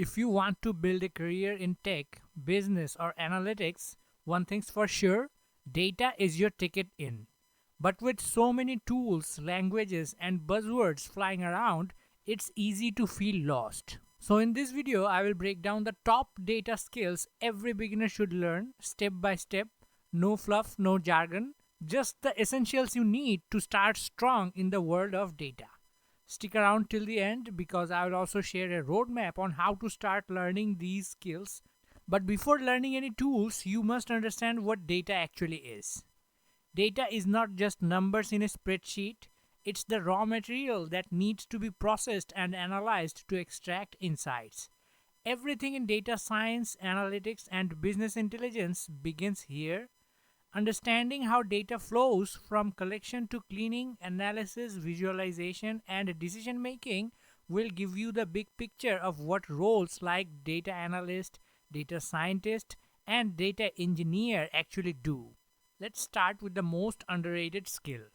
If you want to build a career in tech, business, or analytics, one thing's for sure, data is your ticket in. But with so many tools, languages, and buzzwords flying around, it's easy to feel lost. So, in this video, I will break down the top data skills every beginner should learn step by step. No fluff, no jargon, just the essentials you need to start strong in the world of data. Stick around till the end because I will also share a roadmap on how to start learning these skills. But before learning any tools, you must understand what data actually is. Data is not just numbers in a spreadsheet, it's the raw material that needs to be processed and analyzed to extract insights. Everything in data science, analytics, and business intelligence begins here. Understanding how data flows from collection to cleaning, analysis, visualization, and decision making will give you the big picture of what roles like data analyst, data scientist, and data engineer actually do. Let's start with the most underrated skill: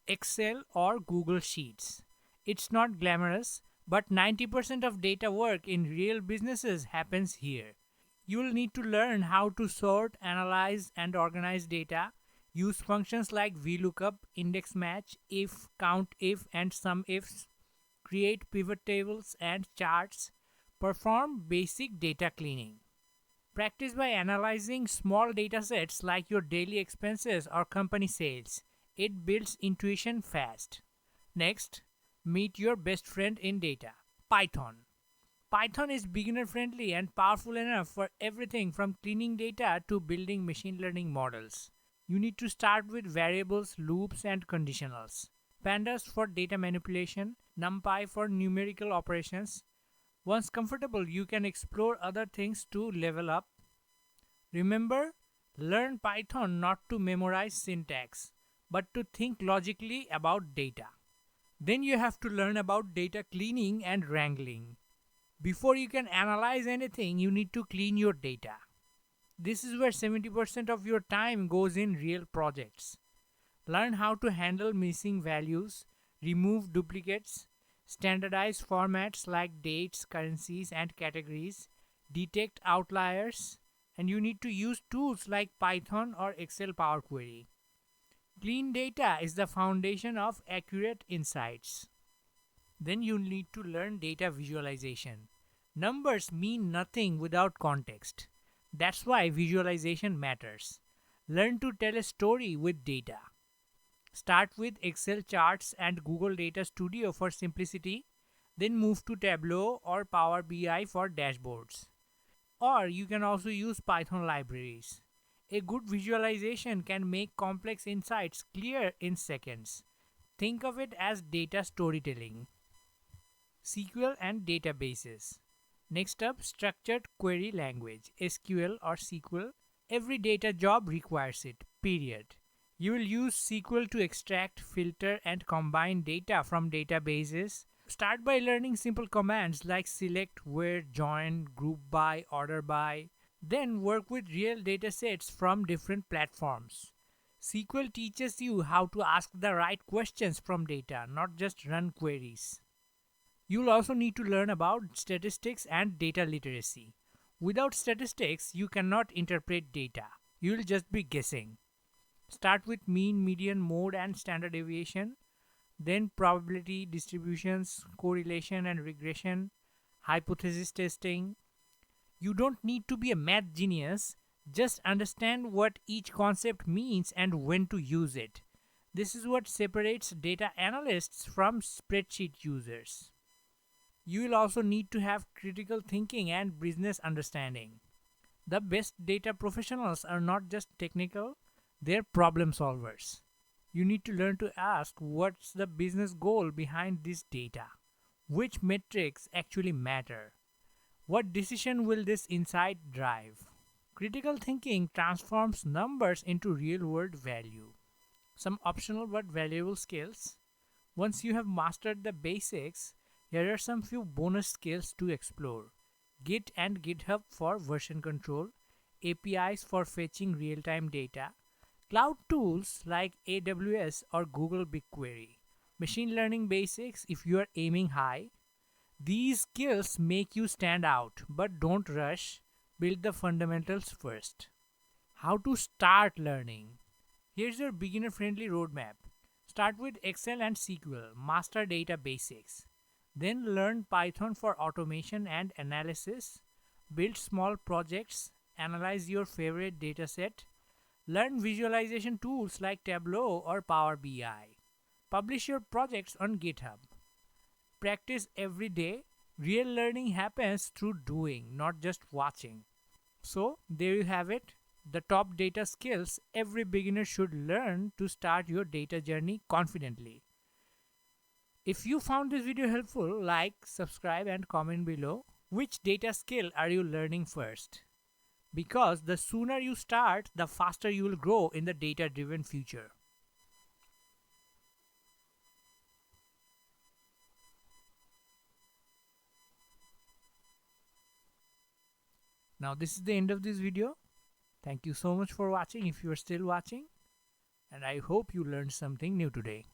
Excel or Google Sheets. It's not glamorous, but 90% of data work in real businesses happens here. You'll need to learn how to sort, analyze, and organize data, use functions like VLOOKUP, index match, if, count if, and sum ifs, create pivot tables and charts, perform basic data cleaning. Practice by analyzing small data sets like your daily expenses or company sales. It builds intuition fast. Next, meet your best friend in data: Python. Python is beginner friendly and powerful enough for everything from cleaning data to building machine learning models. You need to start with variables, loops, and conditionals. Pandas for data manipulation, NumPy for numerical operations. Once comfortable, you can explore other things to level up. Remember, learn Python not to memorize syntax, but to think logically about data. Then you have to learn about data cleaning and wrangling. Before you can analyze anything, you need to clean your data. This is where 70% of your time goes in real projects. Learn how to handle missing values, remove duplicates, standardize formats like dates, currencies, and categories, detect outliers, and you need to use tools like Python or Excel Power Query. Clean data is the foundation of accurate insights. Then you need to learn data visualization. Numbers mean nothing without context. That's why visualization matters. Learn to tell a story with data. Start with Excel charts and Google Data Studio for simplicity, then move to Tableau or Power BI for dashboards. Or you can also use Python libraries. A good visualization can make complex insights clear in seconds. Think of it as data storytelling. SQL and databases. Next up, structured query language, SQL or SQL. Every data job requires it, period. You will use SQL to extract, filter, and combine data from databases. Start by learning simple commands like select, where, join, group by, order by. Then work with real data sets from different platforms. SQL teaches you how to ask the right questions from data, not just run queries. You'll also need to learn about statistics and data literacy. Without statistics, you cannot interpret data. You'll just be guessing. Start with mean, median, mode, and standard deviation, then probability, distributions, correlation and regression, hypothesis testing. You don't need to be a math genius, just understand what each concept means and when to use it. This is what separates data analysts from spreadsheet users. You will also need to have critical thinking and business understanding. The best data professionals are not just technical, they're problem solvers. You need to learn to ask what's the business goal behind this data? Which metrics actually matter? What decision will this insight drive? Critical thinking transforms numbers into real world value. Some optional but valuable skills. Once you have mastered the basics, here are some few bonus skills to explore. Git and GitHub for version control, APIs for fetching real-time data, cloud tools like AWS or Google BigQuery, machine learning basics if you are aiming high. These skills make you stand out, but don't rush. Build the fundamentals first. How to start learning? Here's your beginner friendly roadmap. Start with Excel and SQL, master data basics. Then learn Python for automation and analysis. Build small projects, analyze your favorite dataset. Learn visualization tools like Tableau or Power BI. Publish your projects on GitHub. Practice every day. Real learning happens through doing, not just watching. So, there you have it. The top data skills every beginner should learn to start your data journey confidently. If you found this video helpful, like, subscribe, and comment below. Which data skill are you learning first? Because the sooner you start, the faster you will grow in the data driven future. Now, this is the end of this video. Thank you so much for watching if you are still watching, and I hope you learned something new today.